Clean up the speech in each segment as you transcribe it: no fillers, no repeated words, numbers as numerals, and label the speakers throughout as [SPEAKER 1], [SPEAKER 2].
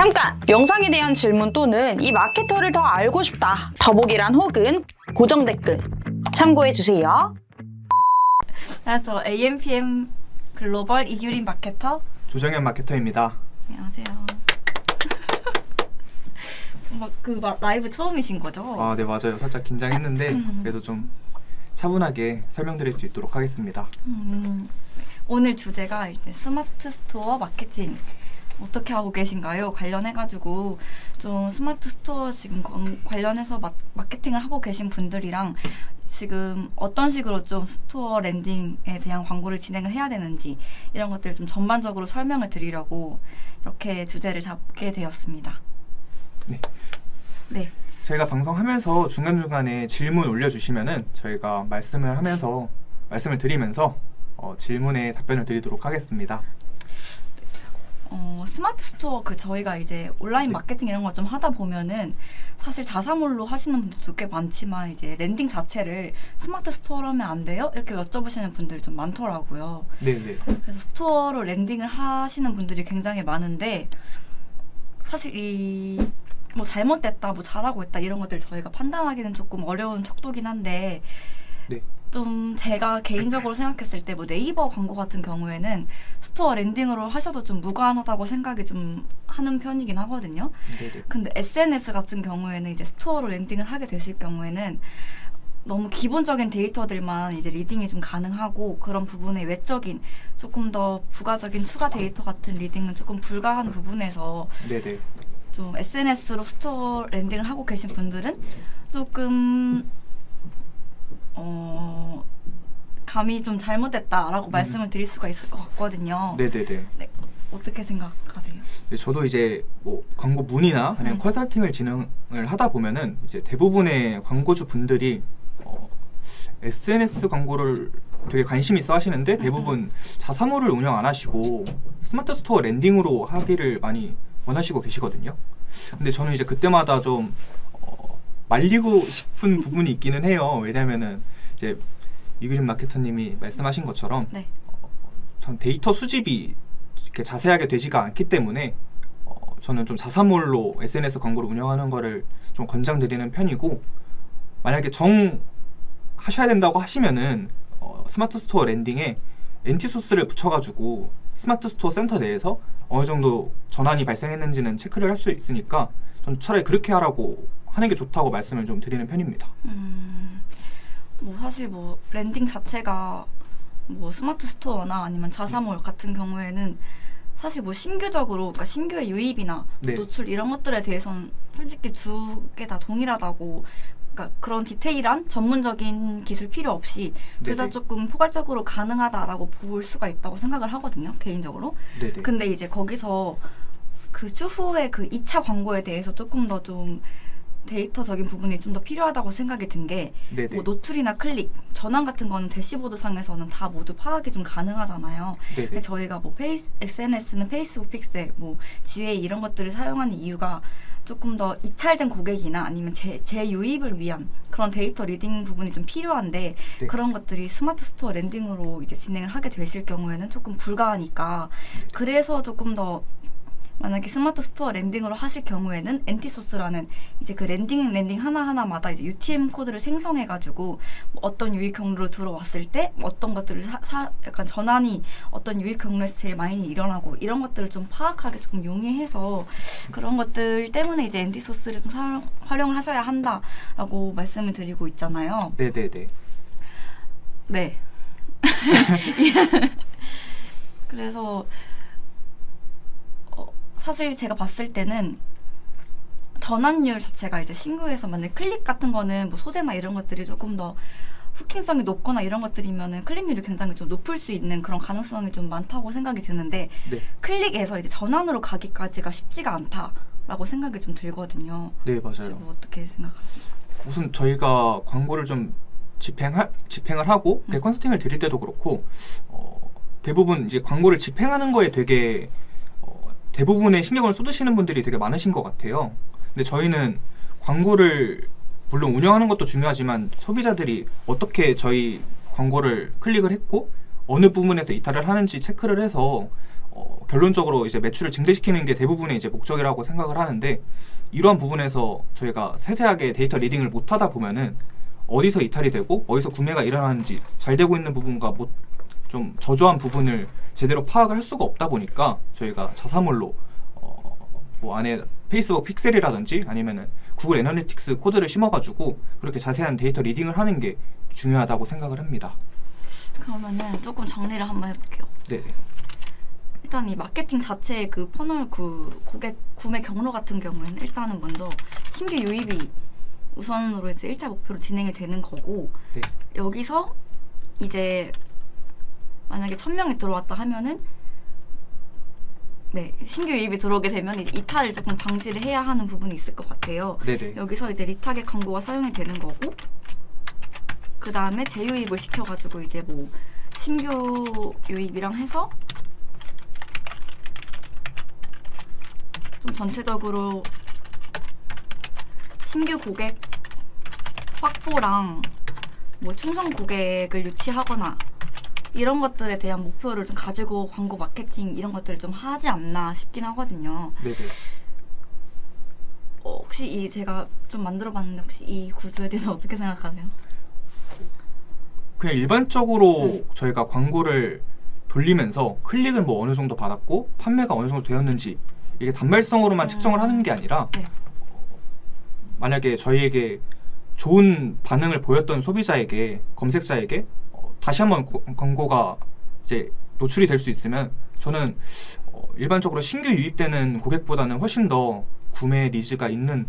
[SPEAKER 1] 잠깐! 영상에 대한 질문 또는 이 마케터를 더 알고 싶다. 더보기란 혹은 고정 댓글 참고해주세요.
[SPEAKER 2] 저 AMPM 글로벌 이규린 마케터
[SPEAKER 3] 조정현 마케터입니다.
[SPEAKER 2] 안녕하세요. 라이브 처음이신 거죠?
[SPEAKER 3] 아, 네, 맞아요. 살짝 긴장했는데 그래도 좀 차분하게 설명드릴 수 있도록 하겠습니다.
[SPEAKER 2] 오늘 주제가 이제 스마트 스토어 마케팅 어떻게 하고 계신가요? 관련해가지고 좀 스마트 스토어 지금 관련해서 마케팅을 하고 계신 분들이랑 지금 어떤 식으로 좀 스토어 랜딩에 대한 광고를 진행을 해야 되는지 이런 것들을 좀 전반적으로 설명을 드리려고 이렇게 주제를 잡게 되었습니다. 네.
[SPEAKER 3] 저희가 방송하면서 중간중간에 질문 올려주시면은 저희가 말씀을 드리면서 질문에 답변을 드리도록 하겠습니다.
[SPEAKER 2] 스마트 스토어 저희가 이제 온라인 마케팅 이런 거 좀 하다 보면은 사실 자사몰로 하시는 분들도 꽤 많지만 이제 랜딩 자체를 스마트 스토어로 하면 안 돼요? 이렇게 여쭤보시는 분들이 좀 많더라고요.
[SPEAKER 3] 네네.
[SPEAKER 2] 그래서 스토어로 랜딩을 하시는 분들이 굉장히 많은데 사실 뭐 잘못됐다, 뭐 잘하고 있다 이런 것들 저희가 판단하기는 조금 어려운 척도긴 한데
[SPEAKER 3] 네.
[SPEAKER 2] 좀 제가 개인적으로 생각했을 때 뭐 네이버 광고 같은 경우에는 스토어 랜딩으로 하셔도 좀 무관하다고 생각이 좀 하는 편이긴 하거든요.
[SPEAKER 3] 네네.
[SPEAKER 2] 근데 SNS 같은 경우에는 이제 스토어로 랜딩을 하게 되실 경우에는 너무 기본적인 데이터들만 이제 리딩이 좀 가능하고 그런 부분의 외적인 조금 더 부가적인 추가 데이터 같은 리딩은 조금 불가한 부분에서
[SPEAKER 3] 네네.
[SPEAKER 2] 좀 SNS로 스토어 랜딩을 하고 계신 분들은 조금 감이 좀 잘못됐다라고 말씀을 드릴 수가 있을 것 같거든요.
[SPEAKER 3] 네네네.
[SPEAKER 2] 네, 어떻게 생각하세요?
[SPEAKER 3] 네, 저도 이제 뭐 광고 문의나 아니면 컨설팅을 진행을 하다 보면은 이제 대부분의 광고주 분들이 SNS 광고를 되게 관심 있어 하시는데 대부분 자사몰을 운영 안 하시고 스마트 스토어 랜딩으로 하기를 많이 원하시고 계시거든요. 근데 저는 이제 그때마다 좀 말리고 싶은 부분이 있기는 해요. 왜냐면은 이제 이규린 마케터님이 말씀하신 것처럼
[SPEAKER 2] 네.
[SPEAKER 3] 전 데이터 수집이 이렇게 자세하게 되지가 않기 때문에 저는 좀 자사몰로 SNS 광고를 운영하는 거를 좀 권장드리는 편이고, 만약에 하셔야 된다고 하시면은 스마트 스토어 랜딩에 엔티소스를 붙여가지고 스마트 스토어 센터 내에서 어느 정도 전환이 발생했는지는 체크를 할 수 있으니까 전 차라리 그렇게 하라고 하는 게 좋다고 말씀을 좀 드리는 편입니다.
[SPEAKER 2] 뭐 사실 뭐 랜딩 자체가 뭐 스마트 스토어나 아니면 자사몰 같은 경우에는 사실 뭐 신규적으로 그러니까 신규의 유입이나
[SPEAKER 3] 네.
[SPEAKER 2] 노출 이런 것들에 대해서는 솔직히 두 개 다 동일하다고, 그러니까 그런 디테일한 전문적인 기술 필요 없이 둘 다
[SPEAKER 3] 네네.
[SPEAKER 2] 조금 포괄적으로 가능하다라고 볼 수가 있다고 생각을 하거든요, 개인적으로.
[SPEAKER 3] 네네.
[SPEAKER 2] 근데 이제 거기서 그 추후에 그 2차 광고에 대해서 조금 더 좀 데이터적인 부분이 좀 더 필요하다고 생각이 든 게
[SPEAKER 3] 네네.
[SPEAKER 2] 뭐 노출이나 클릭, 전환 같은 거는 대시보드 상에서는 다 모두 파악이 좀 가능하잖아요.
[SPEAKER 3] 네네.
[SPEAKER 2] 근데 저희가 뭐 SNS는 페이스북 픽셀, 뭐 GA 이런 것들을 사용하는 이유가 조금 더 이탈된 고객이나 아니면 재유입을 위한 그런 데이터 리딩 부분이 좀 필요한데
[SPEAKER 3] 네.
[SPEAKER 2] 그런 것들이 스마트 스토어 랜딩으로 이제 진행을 하게 되실 경우에는 조금 불가하니까, 그래서 조금 더 만약에 스마트 스토어 랜딩으로 하실 경우에는 엔티소스라는 이제 그 랜딩 하나하나마다 이제 UTM 코드를 생성해가지고 어떤 유입 경로로 들어왔을 때 어떤 것들을 약간 전환이 어떤 유입 경로에서 제일 많이 일어나고 이런 것들을 좀 파악하게 조금 용이해서 그런 것들 때문에 이제 엔티소스를 좀 활용을 하셔야 한다라고 말씀을 드리고 있잖아요.
[SPEAKER 3] 네네네.
[SPEAKER 2] 네. 그래서 사실 제가 봤을 때는 전환율 자체가 이제 신규에서 만약 클릭 같은 거는 뭐 소재나 이런 것들이 조금 더 후킹성이 높거나 이런 것들이면은 클릭률이 굉장히 좀 높을 수 있는 그런 가능성이 좀 많다고 생각이 드는데
[SPEAKER 3] 네.
[SPEAKER 2] 클릭에서 이제 전환으로 가기까지가 쉽지가 않다라고 생각이 좀 들거든요.
[SPEAKER 3] 네,
[SPEAKER 2] 혹시
[SPEAKER 3] 맞아요.
[SPEAKER 2] 뭐 어떻게 생각하세요?
[SPEAKER 3] 우선 저희가 광고를 좀 집행을 하고 컨설팅을 드릴 때도 그렇고 대부분 이제 광고를 집행하는 거에 되게 대부분의 신경을 쏟으시는 분들이 되게 많으신 것 같아요. 근데 저희는 광고를 물론 운영하는 것도 중요하지만 소비자들이 어떻게 저희 광고를 클릭을 했고 어느 부분에서 이탈을 하는지 체크를 해서 결론적으로 이제 매출을 증대시키는 게 대부분의 이제 목적이라고 생각을 하는데 이러한 부분에서 저희가 세세하게 데이터 리딩을 못하다 보면은 어디서 이탈이 되고 어디서 구매가 일어나는지 잘 되고 있는 부분과 좀 저조한 부분을 제대로 파악을 할 수가 없다 보니까 저희가 자사몰로 뭐 안에 페이스북 픽셀이라든지 아니면은 구글 애널리틱스 코드를 심어가지고 그렇게 자세한 데이터 리딩을 하는 게 중요하다고 생각을 합니다.
[SPEAKER 2] 그러면은 조금 정리를 한번 해볼게요.
[SPEAKER 3] 네.
[SPEAKER 2] 일단 이 마케팅 자체의 그 퍼널 그 고객 구매 경로 같은 경우에는 일단은 먼저 신규 유입이 우선으로 이제 1차 목표로 진행이 되는 거고
[SPEAKER 3] 네.
[SPEAKER 2] 여기서 이제 만약에 1000명이 들어왔다 하면은 네 신규 유입이 들어오게 되면 이제 이탈을 조금 방지를 해야 하는 부분이 있을 것 같아요.
[SPEAKER 3] 네네.
[SPEAKER 2] 여기서 이제 리타겟 광고가 사용이 되는 거고 그 다음에 재유입을 시켜가지고 이제 뭐 신규 유입이랑 해서 좀 전체적으로 신규 고객 확보랑 뭐 충성 고객을 유치하거나 이런 것들에 대한 목표를 좀 가지고 광고 마케팅 이런 것들을 좀 하지 않나 싶긴 하거든요.
[SPEAKER 3] 네네.
[SPEAKER 2] 혹시 이 제가 좀 만들어봤는데 혹시 이 구조에 대해서 어떻게 생각하세요?
[SPEAKER 3] 그냥 일반적으로 저희가 광고를 돌리면서 클릭은 뭐 어느 정도 받았고 판매가 어느 정도 되었는지 이게 단말성으로만 측정을 하는 게 아니라
[SPEAKER 2] 네.
[SPEAKER 3] 만약에 저희에게 좋은 반응을 보였던 소비자에게 검색자에게 다시 한번 광고가 이제 노출이 될 수 있으면 저는 일반적으로 신규 유입되는 고객보다는 훨씬 더 구매 니즈가 있는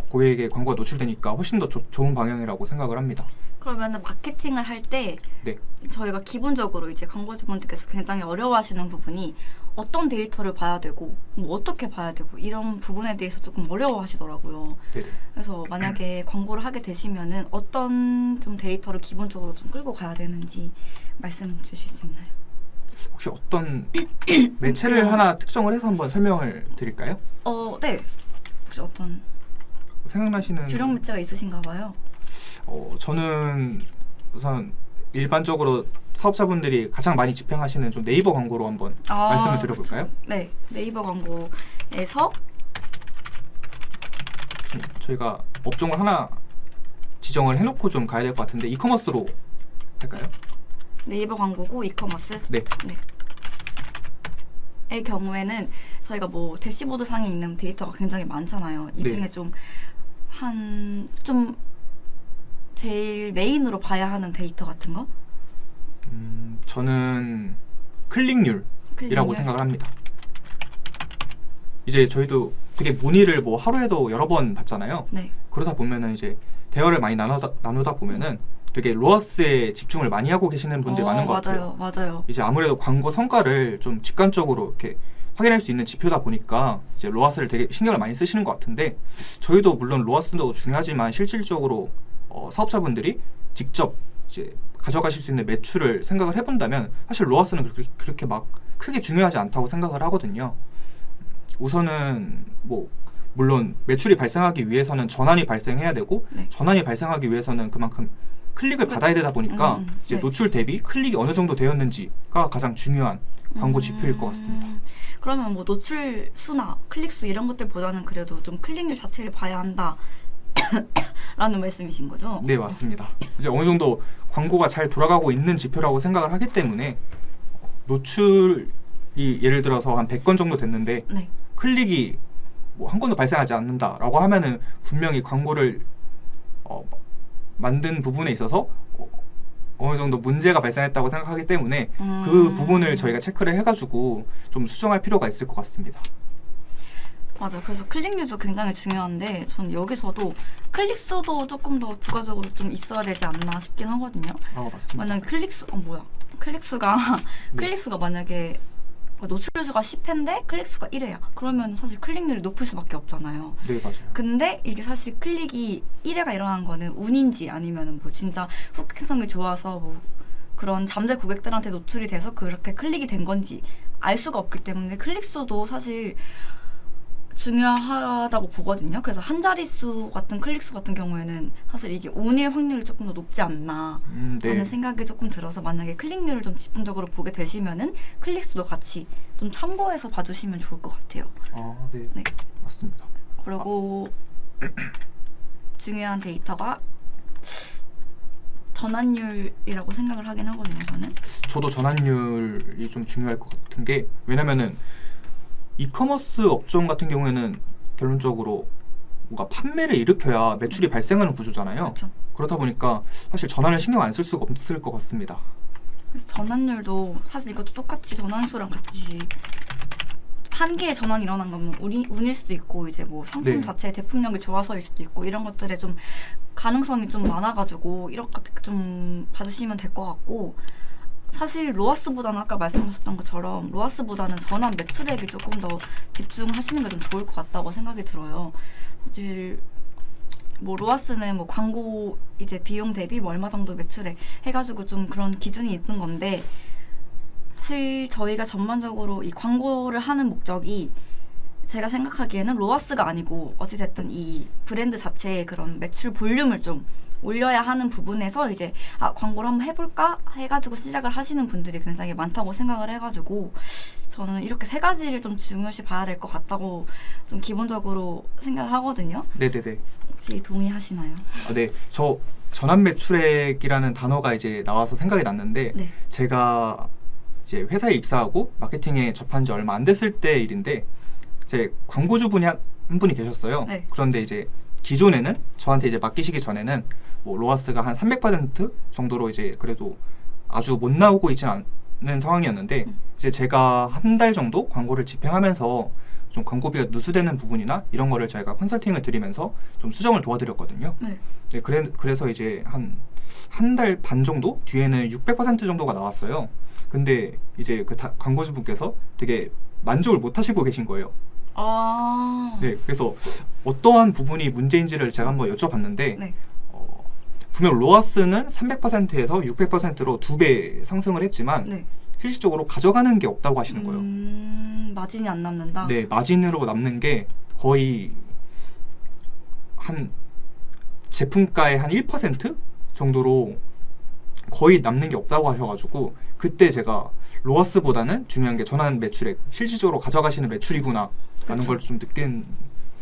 [SPEAKER 3] 고객에게 광고가 노출되니까 훨씬 더 좋은 방향이라고 생각을 합니다.
[SPEAKER 2] 그러면은 마케팅을 할 때
[SPEAKER 3] 네.
[SPEAKER 2] 저희가 기본적으로 이제 광고주분들께서 굉장히 어려워하시는 부분이 어떤 데이터를 봐야 되고 뭐 어떻게 봐야 되고 이런 부분에 대해서 조금 어려워하시더라고요.
[SPEAKER 3] 네네.
[SPEAKER 2] 그래서 만약에 광고를 하게 되시면은 어떤 좀 데이터를 기본적으로 좀 끌고 가야 되는지 말씀 주실 수 있나요?
[SPEAKER 3] 혹시 어떤 매체를 하나 특정을 해서 한번 설명을 드릴까요?
[SPEAKER 2] 네. 혹시 어떤
[SPEAKER 3] 생각나시는
[SPEAKER 2] 주력 매체가 있으신가 봐요.
[SPEAKER 3] 저는 우선 일반적으로 사업자분들이 가장 많이 집행하시는 좀 네이버 광고로 한번 말씀을 드려볼까요?
[SPEAKER 2] 네, 네이버 광고에서
[SPEAKER 3] 저희가 업종을 하나 지정을 해놓고 좀 가야 될 것 같은데 이커머스로 할까요?
[SPEAKER 2] 네이버 광고고 이커머스.
[SPEAKER 3] 네.
[SPEAKER 2] 의 경우에는 저희가 뭐 대시보드 상에 있는 데이터가 굉장히 많잖아요. 이 중에
[SPEAKER 3] 네.
[SPEAKER 2] 좀 제일 메인으로 봐야 하는 데이터 같은 거?
[SPEAKER 3] 저는 클릭률이라고
[SPEAKER 2] 클릭률?
[SPEAKER 3] 생각을 합니다. 이제 저희도 되게 문의를 뭐 하루에도 여러 번 받잖아요.
[SPEAKER 2] 네.
[SPEAKER 3] 그러다 보면은 이제 대화를 많이 나누다 보면은 되게 로어스에 집중을 많이 하고 계시는 분들이 많은 것 같아요.
[SPEAKER 2] 맞아요.
[SPEAKER 3] 이제 아무래도 광고 성과를 좀 직관적으로 이렇게 확인할 수 있는 지표다 보니까 이제 로아스를 되게 신경을 많이 쓰시는 것 같은데 저희도 물론 로아스도 중요하지만 실질적으로 사업자분들이 직접 이제 가져가실 수 있는 매출을 생각을 해본다면 사실 로아스는 그렇게 막 크게 중요하지 않다고 생각을 하거든요. 우선은 뭐 물론 매출이 발생하기 위해서는 전환이 발생해야 되고
[SPEAKER 2] 네.
[SPEAKER 3] 전환이 발생하기 위해서는 그만큼 클릭을 받아야 되다 보니까 이제
[SPEAKER 2] 네.
[SPEAKER 3] 노출 대비 클릭이 어느 정도 되었는지가 가장 중요한 광고 지표일 것 같습니다.
[SPEAKER 2] 그러면 뭐 노출 수나 클릭 수 이런 것들보다는 그래도 좀 클릭률 자체를 봐야 한다. 라는 말씀이신 거죠?
[SPEAKER 3] 네, 맞습니다. 이제 어느 정도 광고가 잘 돌아가고 있는 지표라고 생각을 하기 때문에 노출이 예를 들어서 한 100건 정도 됐는데
[SPEAKER 2] 네.
[SPEAKER 3] 클릭이 뭐 한 건도 발생하지 않는다라고 하면은 분명히 광고를 만든 부분에 있어서 어느 정도 문제가 발생했다고 생각하기 때문에 그 부분을 저희가 체크를 해가지고 좀 수정할 필요가 있을 것 같습니다.
[SPEAKER 2] 맞아요. 그래서 클릭률도 굉장히 중요한데 저는 여기서도 클릭 수도 조금 더 부가적으로 좀 있어야 되지 않나 싶긴 하거든요.
[SPEAKER 3] 맞습니다.
[SPEAKER 2] 만약에 클릭 수가
[SPEAKER 3] 네.
[SPEAKER 2] 클릭 수가 만약에 노출 수가 10회인데 클릭 수가 1회야. 그러면 사실 클릭률이 높을 수밖에 없잖아요.
[SPEAKER 3] 네, 맞아요.
[SPEAKER 2] 근데 이게 사실 클릭이 1회가 일어난 거는 운인지 아니면은 뭐 진짜 후킹성이 좋아서 뭐 그런 잠재 고객들한테 노출이 돼서 그렇게 클릭이 된 건지 알 수가 없기 때문에 클릭 수도 사실 중요하다고 보거든요. 그래서 한 자릿수 같은 클릭수 같은 경우에는 사실 이게 운일 확률이 조금 더 높지 않나
[SPEAKER 3] 네.
[SPEAKER 2] 라는 생각이 조금 들어서 만약에 클릭률을 좀 집중적으로 보게 되시면은 클릭수도 같이 좀 참고해서 봐주시면 좋을 것 같아요.
[SPEAKER 3] 네.
[SPEAKER 2] 네.
[SPEAKER 3] 맞습니다.
[SPEAKER 2] 그리고 중요한 데이터가 전환율이라고 생각을 하긴 하거든요.
[SPEAKER 3] 저도 전환율이 좀 중요할 것 같은 게, 왜냐면은 이커머스 업종 같은 경우에는 결론적으로 뭔가 판매를 일으켜야 매출이 발생하는 구조잖아요.
[SPEAKER 2] 그렇죠.
[SPEAKER 3] 그렇다 보니까 사실 전환을 신경 안 쓸 수가 없을 것 같습니다.
[SPEAKER 2] 그래서 전환율도 사실 이것도 똑같이 전환수랑 같이 한 개의 전환이 일어난 거면 운일 수도 있고 이제 뭐 상품
[SPEAKER 3] 네.
[SPEAKER 2] 자체의 대품력이 좋아서일 수도 있고 이런 것들에 좀 가능성이 좀 많아가지고 이렇게 좀 받으시면 될 것 같고, 사실 로아스보다는 아까 말씀하셨던 것처럼 로아스보다는 전환 매출액이 조금 더 집중하시는 게 좀 좋을 것 같다고 생각이 들어요. 사실 뭐 로아스는 뭐 광고 이제 비용 대비 뭐 얼마 정도 매출액 해가지고 좀 그런 기준이 있는 건데, 사실 저희가 전반적으로 이 광고를 하는 목적이 제가 생각하기에는 로아스가 아니고 어찌됐든 이 브랜드 자체의 그런 매출 볼륨을 좀 올려야 하는 부분에서 이제 광고를 한번 해볼까 해가지고 시작을 하시는 분들이 굉장히 많다고 생각을 해가지고 저는 이렇게 세 가지를 좀 중요시 봐야 될 것 같다고 좀 기본적으로 생각을 하거든요.
[SPEAKER 3] 네네네.
[SPEAKER 2] 혹시 동의하시나요?
[SPEAKER 3] 네. 저 전환 매출액이라는 단어가 이제 나와서 생각이 났는데,
[SPEAKER 2] 네.
[SPEAKER 3] 제가 이제 회사에 입사하고 마케팅에 접한 지 얼마 안 됐을 때 일인데, 제 광고주분이 한 분이 계셨어요.
[SPEAKER 2] 네.
[SPEAKER 3] 그런데 이제 기존에는 저한테 이제 맡기시기 전에는 뭐 로아스가 한 300% 정도로 이제 그래도 아주 못 나오고 있지는 않은 상황이었는데, 이제 제가 한 달 정도 광고를 집행하면서 좀 광고비가 누수되는 부분이나 이런 거를 저희가 컨설팅을 드리면서 좀 수정을 도와드렸거든요.
[SPEAKER 2] 네.
[SPEAKER 3] 네, 그래서 이제 한 달 반 정도 뒤에는 600% 정도가 나왔어요. 근데 이제 그 광고주분께서 되게 만족을 못 하시고 계신 거예요. 네, 그래서 어떠한 부분이 문제인지를 제가 한번 여쭤봤는데,
[SPEAKER 2] 네.
[SPEAKER 3] 분명 로아스는 300%에서 600%로 2배 상승을 했지만
[SPEAKER 2] 네.
[SPEAKER 3] 실질적으로 가져가는 게 없다고 하시는 거예요.
[SPEAKER 2] 마진이 안 남는다?
[SPEAKER 3] 네, 마진으로 남는 게 거의 한 제품가의 한 1% 정도로 거의 남는 게 없다고 하셔가지고, 그때 제가 로아스보다는 중요한 게 전환 매출액, 실질적으로 가져가시는 매출이구나 라는 걸 좀 느낀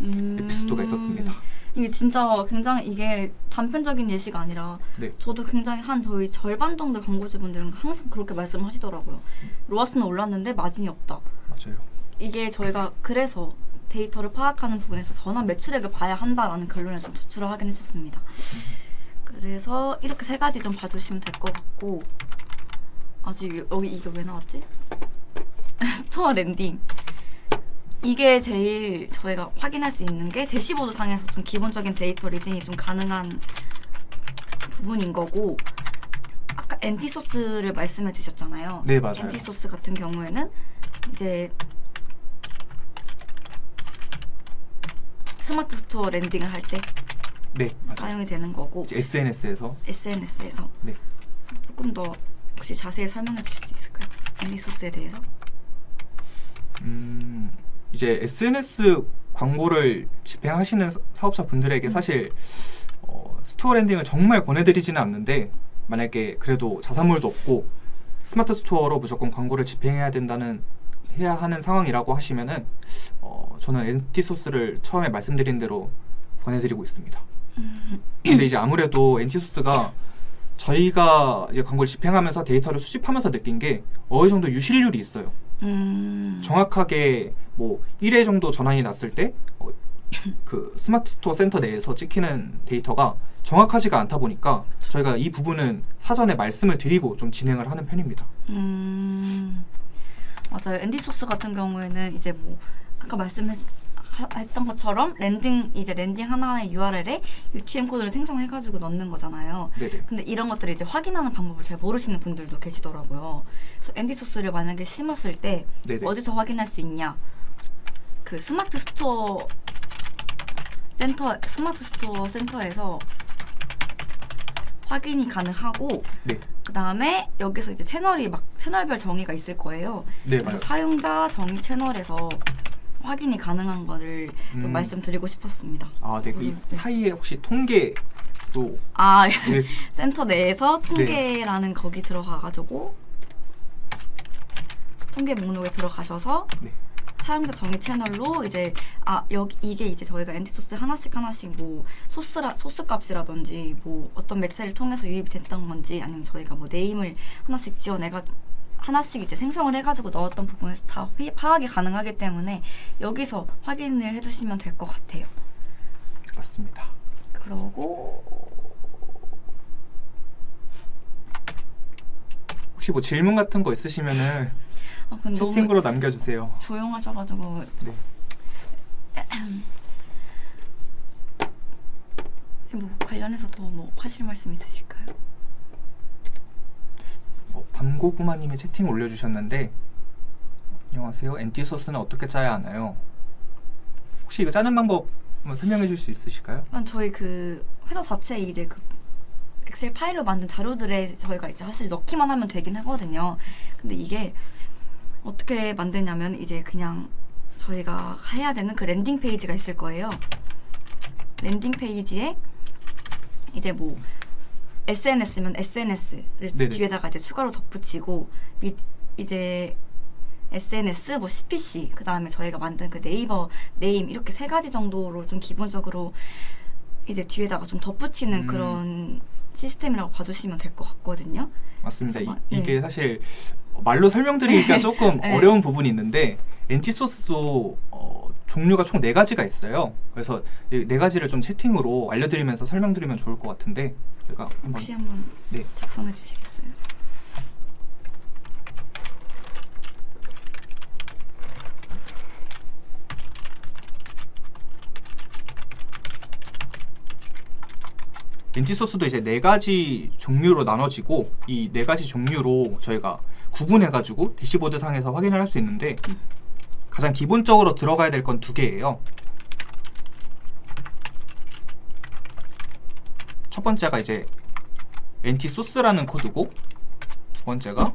[SPEAKER 3] 에피소드가 있었습니다.
[SPEAKER 2] 이게 진짜 굉장히 이게 단편적인 예시가 아니라
[SPEAKER 3] 네.
[SPEAKER 2] 저도 굉장히 한 저희 절반 정도의 광고주분들은 항상 그렇게 말씀하시더라고요. 로아스는 올랐는데 마진이 없다.
[SPEAKER 3] 맞아요.
[SPEAKER 2] 이게 저희가 그래서 데이터를 파악하는 부분에서 전환 매출액을 봐야 한다라는 결론에 좀 도출을 하긴 했었습니다. 그래서 이렇게 세 가지 좀 봐주시면 될 것 같고, 아직 여기 이게 왜 나왔지? 스토어 랜딩. 이게 제일 저희가 확인할 수 있는 게 대시보드 상에서 좀 기본적인 데이터 리딩이 좀 가능한 부분인 거고, 아까 엔티소스를 말씀해 주셨잖아요.
[SPEAKER 3] 네, 맞아요.
[SPEAKER 2] 엔티소스 같은 경우에는 이제 스마트 스토어 랜딩을 할 때
[SPEAKER 3] 네, 맞아요.
[SPEAKER 2] 사용이 되는 거고,
[SPEAKER 3] SNS에서
[SPEAKER 2] SNS에서
[SPEAKER 3] 네.
[SPEAKER 2] 조금 더 혹시 자세히 설명해 주실 수 있을까요? 엔티소스에 대해서?
[SPEAKER 3] 이제 SNS 광고를 집행하시는 사업자 분들에게 사실 스토어 랜딩을 정말 권해드리지는 않는데, 만약에 그래도 자사몰도 없고 스마트 스토어로 무조건 광고를 해야 하는 상황이라고 하시면은 저는 엔티소스를 처음에 말씀드린 대로 권해드리고 있습니다. 근데 이제 아무래도 엔티소스가 저희가 이제 광고를 집행하면서 데이터를 수집하면서 느낀 게 어느 정도 유실률이 있어요. 정확하게 뭐 1회 정도 전환이 났을 때 그 스마트 스토어 센터 내에서 찍히는 데이터가 정확하지가 않다 보니까 저희가 이 부분은 사전에 말씀을 드리고 좀 진행을 하는 편입니다.
[SPEAKER 2] 맞아요. 엔디소스 같은 경우에는 이제 뭐 아까 말씀했던 것처럼 랜딩 하나하나의 URL에 UTM 코드를 생성해가지고 넣는 거잖아요.
[SPEAKER 3] 네네.
[SPEAKER 2] 근데 이런 것들을 이제 확인하는 방법을 잘 모르시는 분들도 계시더라고요. 그래서 엔디소스를 만약에 심었을 때
[SPEAKER 3] 네네.
[SPEAKER 2] 어디서 확인할 수 있냐? 그 스마트 스토어 센터에서 확인이 가능하고,
[SPEAKER 3] 네.
[SPEAKER 2] 그 다음에 여기서 이제 채널별 정의가 있을 거예요.
[SPEAKER 3] 네,
[SPEAKER 2] 그래서
[SPEAKER 3] 맞아요.
[SPEAKER 2] 사용자 정의 채널에서 확인이 가능한 거를 좀 말씀드리고 싶었습니다.
[SPEAKER 3] 아, 네. 그 이 사이에 혹시 통계도
[SPEAKER 2] 아,
[SPEAKER 3] 네.
[SPEAKER 2] 센터 내에서 통계라는 거기 들어가가지고 통계 목록에 들어가셔서
[SPEAKER 3] 네.
[SPEAKER 2] 사용자 정의 채널로 이제 여기 이게 이제 저희가 엔티소스 하나씩 뭐 소스 값이라든지 뭐 어떤 매체를 통해서 유입이 됐던 건지 아니면 저희가 뭐 네임을 하나씩 지어내가 하나씩 이제 생성을 해가지고 넣었던 부분에서 다 파악이 가능하기 때문에 여기서 확인을 해주시면 될 것 같아요.
[SPEAKER 3] 맞습니다.
[SPEAKER 2] 그러고
[SPEAKER 3] 혹시 뭐 질문 같은 거 있으시면은
[SPEAKER 2] 근데
[SPEAKER 3] 채팅으로 남겨주세요.
[SPEAKER 2] 조용하셔가지고
[SPEAKER 3] 네.
[SPEAKER 2] 지금 뭐 관련해서 더 뭐 하실 말씀 있으실까요?
[SPEAKER 3] 밤고구마님이 채팅 올려주셨는데 안녕하세요. 엔티소스는 어떻게 짜야 하나요? 혹시 이거 짜는 방법 한번 설명해 줄 수 있으실까요?
[SPEAKER 2] 저희 그 회사 자체에 이제 그 엑셀 파일로 만든 자료들에 저희가 이제 사실 넣기만 하면 되긴 하거든요. 근데 이게 어떻게 만드냐면 이제 그냥 저희가 해야 되는 그 랜딩 페이지가 있을 거예요. 랜딩 페이지에 이제 뭐 SNS면 SNS를
[SPEAKER 3] 네네.
[SPEAKER 2] 뒤에다가 이제 추가로 덧붙이고 이제 SNS, 뭐 CPC, 그 다음에 저희가 만든 그 네이버 네임 이렇게 3가지 정도로 좀 기본적으로 이제 뒤에다가 좀 덧붙이는 그런 시스템이라고 봐주시면 될 것 같거든요.
[SPEAKER 3] 맞습니다.
[SPEAKER 2] 그래서
[SPEAKER 3] 이게 사실 말로 설명드리기가 조금
[SPEAKER 2] 네.
[SPEAKER 3] 어려운 부분이 있는데 엔티소스도 종류가 총 4가지가 있어요. 그래서 이 4가지를 좀 채팅으로 알려드리면서 설명드리면 좋을 것 같은데 제가
[SPEAKER 2] 혹시 한번
[SPEAKER 3] 네.
[SPEAKER 2] 작성해 주시겠어요?
[SPEAKER 3] 엔티소스도 이제 4가지 종류로 나눠지고 이 4가지 종류로 저희가 구분해가지고 대시보드 상에서 확인을 할 수 있는데 가장 기본적으로 들어가야 될 건 2개예요. 첫 번째가 이제 엔티소스라는 코드고 두 번째가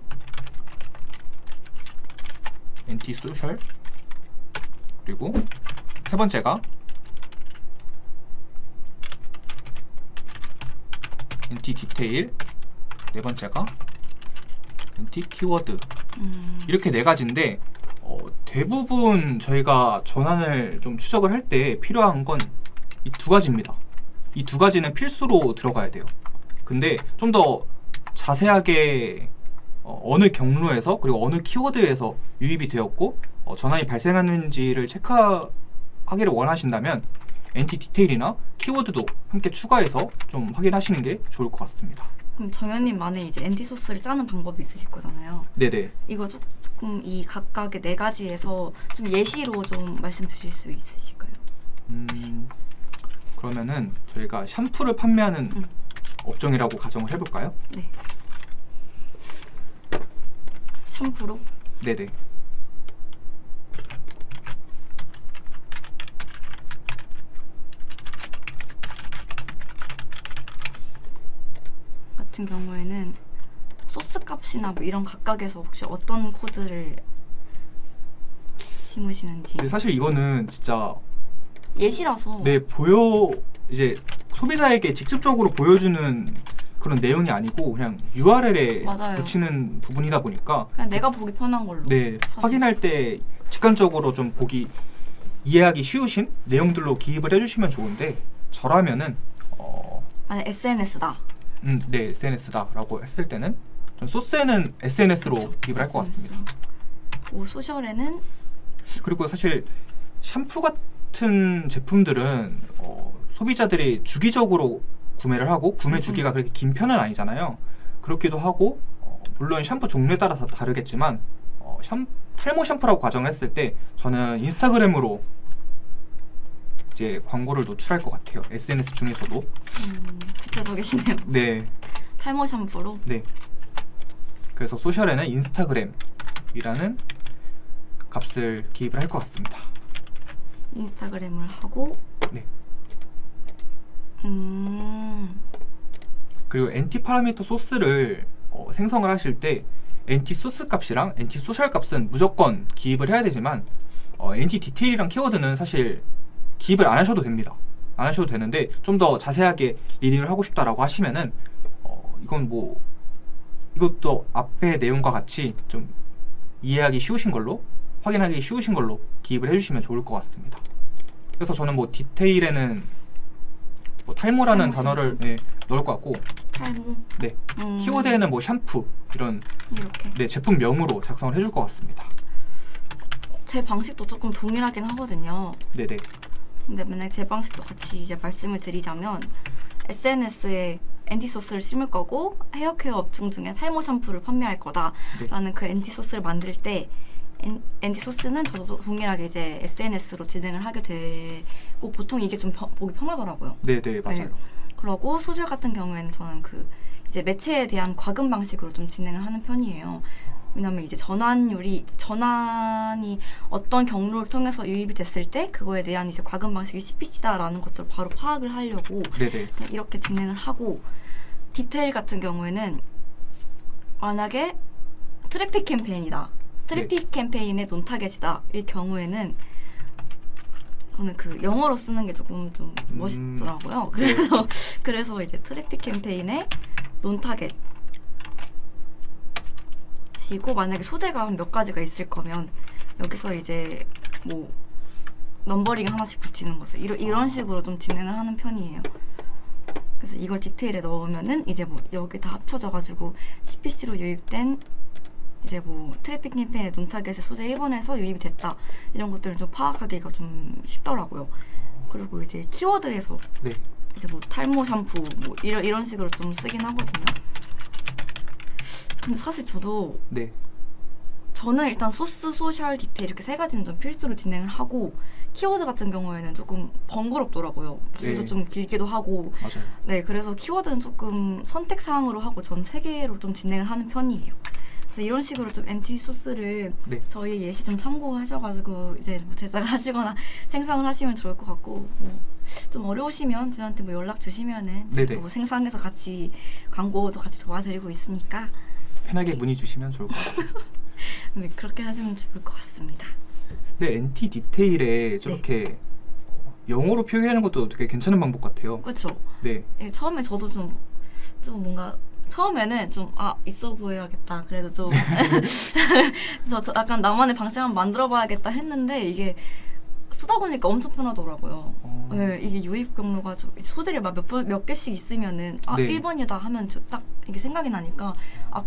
[SPEAKER 3] 엔티소셜 그리고 세 번째가 엔티 디테일, 네 번째가 엔티 키워드. 이렇게 4가지인데 대부분 저희가 전환을 좀 추적을 할 때 필요한 건 이 2가지입니다. 이 2가지는 필수로 들어가야 돼요. 근데 좀 더 자세하게 어느 경로에서 그리고 어느 키워드에서 유입이 되었고 전환이 발생하는지를 체크하기를 원하신다면 엔티 디테일이나 키워드도 함께 추가해서 좀 확인하시는 게 좋을 것 같습니다.
[SPEAKER 2] 그럼 정현님만의 이제 엔티소스를 짜는 방법이 있으실 거잖아요.
[SPEAKER 3] 네네.
[SPEAKER 2] 이거 조금 이 각각의 4가지에서 좀 예시로 좀 말씀 주실 수 있으실까요?
[SPEAKER 3] 그러면은 저희가 샴푸를 판매하는 업종이라고 가정을 해볼까요?
[SPEAKER 2] 네. 샴푸로?
[SPEAKER 3] 네네.
[SPEAKER 2] 같은 경우에는 소스 값이나 뭐 이런 각각에서 혹시 어떤 코드를 심으시는지
[SPEAKER 3] 근데 사실 이거는 진짜
[SPEAKER 2] 예시라서
[SPEAKER 3] 이제 소비자에게 직접적으로 보여주는 그런 내용이 아니고 그냥 URL에
[SPEAKER 2] 맞아요.
[SPEAKER 3] 붙이는 부분이다 보니까
[SPEAKER 2] 그냥 내가 보기 편한 걸로
[SPEAKER 3] 네,
[SPEAKER 2] 사실.
[SPEAKER 3] 확인할 때 직관적으로 좀 보기 이해하기 쉬우신 내용들로 기입을 해주시면 좋은데 저라면은
[SPEAKER 2] 만약 SNS다.
[SPEAKER 3] 네, SNS다라고 했을 때는 좀 소스에는 SNS로
[SPEAKER 2] 그쵸?
[SPEAKER 3] 기입을 할 것
[SPEAKER 2] SNS.
[SPEAKER 3] 같습니다.
[SPEAKER 2] 뭐 소셜에는
[SPEAKER 3] 그리고 사실 샴푸 같은 제품들은 소비자들이 주기적으로 구매를 하고 구매 주기가 그렇게 긴 편은 아니잖아요. 그렇기도 하고 물론 샴푸 종류에 따라 다 다르겠지만 탈모 샴푸라고 가정을 했을 때 저는 인스타그램으로 이제 광고를 노출할 것 같아요. SNS 중에서도.
[SPEAKER 2] 구체적이시네요.
[SPEAKER 3] 네,
[SPEAKER 2] 탈모 샴푸로.
[SPEAKER 3] 네. 그래서 소셜에는 인스타그램이라는 값을 기입을 할 것 같습니다.
[SPEAKER 2] 인스타그램을 하고
[SPEAKER 3] 네. 그리고 엔티 파라미터 소스를 생성을 하실 때 엔티 소스 값이랑 엔티 소셜 값은 무조건 기입을 해야 되지만 NT 디테일이랑 키워드는 사실 기입을 안 하셔도 됩니다. 안 하셔도 되는데 좀 더 자세하게 리딩을 하고 싶다라고 하시면은 이건 뭐 이것도 앞의 내용과 같이 좀 이해하기 쉬우신 걸로, 확인하기 쉬우신 걸로 기입을 해주시면 좋을 것 같습니다. 그래서 저는 뭐 디테일에는 뭐 탈모라는 단어를 넣을 것 같고,
[SPEAKER 2] 탈모.
[SPEAKER 3] 네, 키워드에는 뭐 샴푸 이런
[SPEAKER 2] 이렇게.
[SPEAKER 3] 네, 제품명으로 작성을 해줄 것 같습니다.
[SPEAKER 2] 제 방식도 조금 동일하긴 하거든요.
[SPEAKER 3] 네네.
[SPEAKER 2] 근데 만약 제 방식도 같이 이제 말씀을 드리자면 SNS에 엔티소스를 심을 거고 헤어케어 업종 중에 탈모 샴푸를 판매할 거다라는 그 엔티소스를 만들 때 엔티소스는 저도 동일하게 이제 SNS로 진행을 하게 되고 보통 이게 좀 보기 편하더라고요.
[SPEAKER 3] 네네, 맞아요.
[SPEAKER 2] 네. 그러고 소셜 같은 경우에는 저는 그 이제 매체에 대한 과금 방식으로 좀 진행을 하는 편이에요. 왜냐면 이제 전환이 어떤 경로를 통해서 유입이 됐을 때 그거에 대한 이제 과금 방식이 CPC다라는 것들을 바로 파악을 하려고
[SPEAKER 3] 네네.
[SPEAKER 2] 이렇게 진행을 하고, 디테일 같은 경우에는 만약에 트래픽 캠페인이다, 트래픽 캠페인의 논타겟이다 이 경우에는 저는 그 영어로 쓰는 게 조금 좀 멋있더라고요. 그래서 이제 트래픽 캠페인의 논타겟 이고, 만약에 소재가 몇 가지가 있을 거면 여기서 이제 뭐 넘버링 하나씩 붙이는 거죠. 이런 식으로 좀 진행을 하는 편이에요. 그래서 이걸 디테일에 넣으면은 이제 뭐 여기 다 합쳐져가지고 CPC로 유입된 이제 뭐 트래픽 캠페인의 논타겟의 소재 1번에서 유입이 됐다 이런 것들을 좀 파악하기가 좀 쉽더라고요. 그리고 이제 키워드에서
[SPEAKER 3] 네.
[SPEAKER 2] 이제 뭐 탈모 샴푸 뭐 이런 식으로 좀 쓰긴 하거든요. 근데 사실
[SPEAKER 3] 네.
[SPEAKER 2] 저는 일단 소스, 소셜, 디테일 이렇게 세 가지는 좀 필수로 진행을 하고, 키워드 같은 경우에는 조금 번거롭더라고요. 길도 좀 길기도 하고.
[SPEAKER 3] 맞아요.
[SPEAKER 2] 네, 그래서 키워드는 조금 선택 사항으로 하고 전 세 개로 좀 진행을 하는 편이에요. 그래서 이런 식으로 좀 엔티 소스를 저희 예시 좀 참고하셔가지고 이제 뭐 제작을 하시거나 생성을 하시면 좋을 것 같고, 뭐 좀 어려우시면 저한테 뭐 연락 주시면은 뭐 생성해서 같이 광고도 같이 도와드리고 있으니까
[SPEAKER 3] 편하게 문의 주시면 좋을 것 같습니다.
[SPEAKER 2] 네, 그렇게 하시면 좋을 것 같습니다.
[SPEAKER 3] 네, NT 디테일에 저렇게 영어로 표기하는 것도 되게 괜찮은 방법 같아요.
[SPEAKER 2] 그렇죠.
[SPEAKER 3] 네.
[SPEAKER 2] 처음에 저도 좀 뭔가 처음에는 좀 있어 보여야겠다. 그래도 좀 저 약간 나만의 방식 한번 만들어봐야겠다 했는데 이게 쓰다 보니까 엄청 편하더라고요. 네, 이게 유입 경로가 소재를 몇 개씩 있으면은 1번이다 하면 딱 이게 생각이 나니까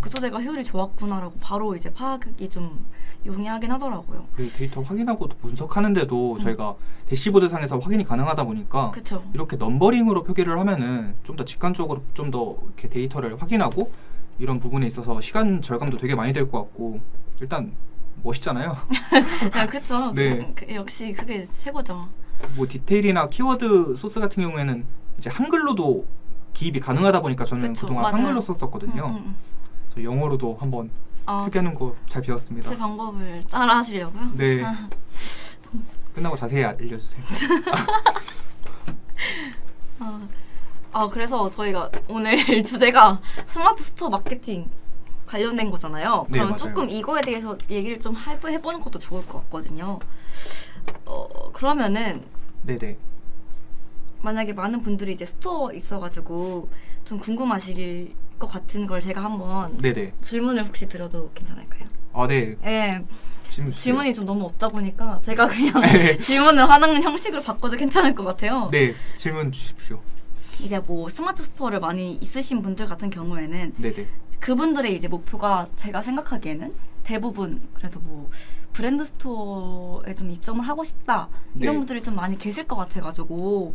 [SPEAKER 2] 그 소재가 효율이 좋았구나라고 바로 이제 파악이 좀 용이하긴 하더라고요.
[SPEAKER 3] 데이터 확인하고 분석하는데도 저희가 대시보드 상에서 확인이 가능하다 보니까
[SPEAKER 2] 그쵸.
[SPEAKER 3] 이렇게 넘버링으로 표기를 하면은 좀 더 직관적으로 좀 더 이렇게 데이터를 확인하고 이런 부분에 있어서 시간 절감도 되게 많이 될 것 같고, 일단 멋있잖아요.
[SPEAKER 2] 그렇죠.
[SPEAKER 3] 네.
[SPEAKER 2] 역시 그게 최고죠.
[SPEAKER 3] 뭐 디테일이나 키워드 소스 같은 경우에는 이제 한글로도 기입이 가능하다 보니까 저는 그동안
[SPEAKER 2] 맞아요.
[SPEAKER 3] 한글로 썼었거든요. 그래서 영어로도 한번 표기하는 거 잘 배웠습니다.
[SPEAKER 2] 제 방법을 따라 하시려고요?
[SPEAKER 3] 네. 끝나고 자세히 알려주세요.
[SPEAKER 2] 그래서 저희가 오늘 주제가 스마트 스토어 마케팅 관련된 거잖아요.
[SPEAKER 3] 네,
[SPEAKER 2] 그럼
[SPEAKER 3] 맞아요.
[SPEAKER 2] 조금 이거에 대해서 얘기를 좀 해보는 것도 좋을 것 같거든요. 그러면은
[SPEAKER 3] 네네.
[SPEAKER 2] 만약에 많은 분들이 이제 스토어 있어가지고 좀 궁금하실 것 같은 걸 제가 한번
[SPEAKER 3] 네네.
[SPEAKER 2] 질문을 혹시 드려도 괜찮을까요?
[SPEAKER 3] 네.
[SPEAKER 2] 네.
[SPEAKER 3] 질문이
[SPEAKER 2] 좀 너무 없다 보니까 제가 그냥 질문을 하는 형식으로 바꿔도 괜찮을 것 같아요.
[SPEAKER 3] 네, 질문 주십시오.
[SPEAKER 2] 이제 뭐 스마트 스토어를 많이 있으신 분들 같은 경우에는
[SPEAKER 3] 네네.
[SPEAKER 2] 그분들의 이제 목표가 제가 생각하기에는 대부분 그래도 뭐 브랜드 스토어에 좀 입점을 하고 싶다 이런 분들이 좀 많이 계실 것 같아가지고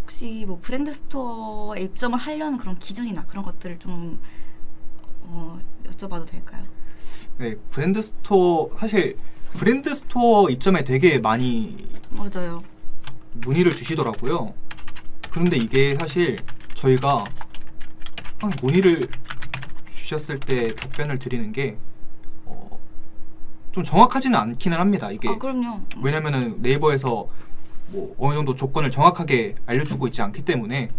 [SPEAKER 2] 혹시 뭐 브랜드 스토어에 입점을 하려는 그런 기준이나 그런 것들을 좀 여쭤봐도 될까요?
[SPEAKER 3] 네, 브랜드 스토어 사실 브랜드 스토어 입점에 되게 많이
[SPEAKER 2] 맞아요.
[SPEAKER 3] 문의를 주시더라고요. 그런데 이게 사실 저희가 문의를 주셨을 때 답변을 드리는 게 좀 정확하지는 않기는 합니다. 이게
[SPEAKER 2] 그럼요.
[SPEAKER 3] 왜냐면은 네이버에서 뭐 어느 정도 조건을 정확하게 알려주고 있지 않기 때문에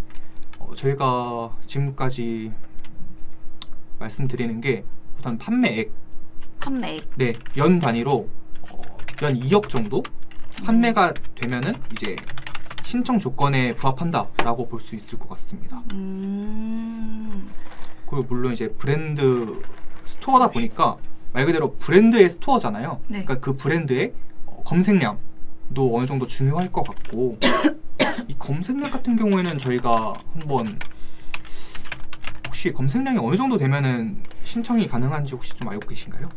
[SPEAKER 3] 저희가 지금까지 말씀드리는 게 우선 판매액, 네, 연 단위로 연 2억 정도 판매가 되면은 이제 신청 조건에 부합한다라고 볼 수 있을 것 같습니다. 그리고 물론 이제 브랜드 스토어다 보니까 말 그대로 브랜드의 스토어잖아요.
[SPEAKER 2] 네.
[SPEAKER 3] 그러니까 그 브랜드의 검색량도 어느 정도 중요할 것 같고 이 검색량 같은 경우에는 저희가 한번 혹시 검색량이 어느 정도 되면은 신청이 가능한지 혹시 좀 알고 계신가요?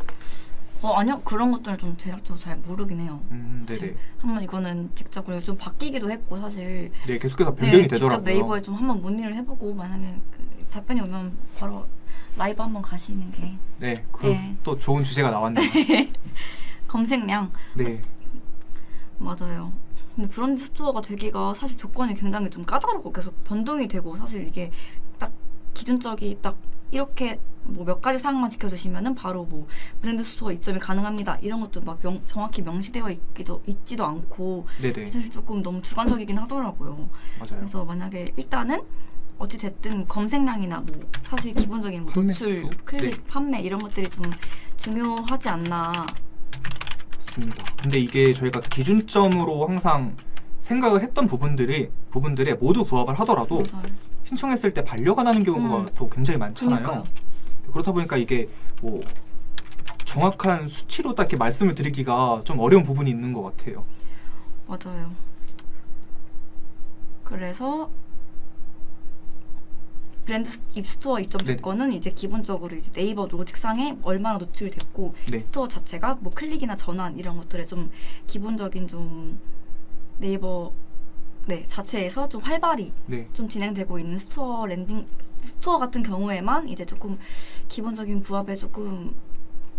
[SPEAKER 2] 아니요. 그런 것들은 좀 대략적으로 잘 모르긴 해요.
[SPEAKER 3] 네네.
[SPEAKER 2] 한번 이거는 직접 그리고 좀 바뀌기도 했고 사실
[SPEAKER 3] 네, 계속해서 변경이
[SPEAKER 2] 네,
[SPEAKER 3] 되더라고요.
[SPEAKER 2] 직접 네이버에 좀 한번 문의를 해보고 만약에 그 답변이 오면 바로 라이브 한번 가시는 게
[SPEAKER 3] 네,
[SPEAKER 2] 네.
[SPEAKER 3] 또 좋은 주제가 나왔네요.
[SPEAKER 2] 검색량
[SPEAKER 3] 네,
[SPEAKER 2] 맞아요. 근데 브랜드 스토어가 되기가 사실 조건이 굉장히 좀 까다롭고 계속 변동이 되고 사실 이게 딱 기준적이 딱 이렇게 뭐 몇 가지 사항만 지켜주시면은 바로 뭐 브랜드 스토어 입점이 가능합니다. 이런 것도 막 정확히 명시되어 있지도 않고
[SPEAKER 3] 네네,
[SPEAKER 2] 사실 조금 너무 주관적이긴 하더라고요.
[SPEAKER 3] 맞아요.
[SPEAKER 2] 그래서 만약에 일단은 어찌 됐든 검색량이나 뭐 사실 기본적인 뭐
[SPEAKER 3] 판매
[SPEAKER 2] 노출,
[SPEAKER 3] 수?
[SPEAKER 2] 클릭,
[SPEAKER 3] 네.
[SPEAKER 2] 판매 이런 것들이 좀 중요하지 않나.
[SPEAKER 3] 맞습니다. 근데 이게 저희가 기준점으로 항상 생각을 했던 부분들에 모두 부합을 하더라도
[SPEAKER 2] 맞아요.
[SPEAKER 3] 신청했을 때 반려가 나는 경우가 또 굉장히 많잖아요.
[SPEAKER 2] 그러니까요.
[SPEAKER 3] 그렇다 보니까 이게 뭐 정확한 수치로 딱 이렇게 말씀을 드리기가 좀 어려운 부분이 있는 것 같아요.
[SPEAKER 2] 맞아요. 그래서 브랜드 입스토어 입점
[SPEAKER 3] 네.
[SPEAKER 2] 조건은 이제 기본적으로 이제 네이버 로직상에 얼마나 노출이 됐고
[SPEAKER 3] 네.
[SPEAKER 2] 스토어 자체가 뭐 클릭이나 전환 이런 것들에 좀 기본적인 좀 네이버 자체에서 좀 활발히
[SPEAKER 3] 네,
[SPEAKER 2] 좀 진행되고 있는 스토어 같은 경우에만 이제 조금 기본적인 부합에 조금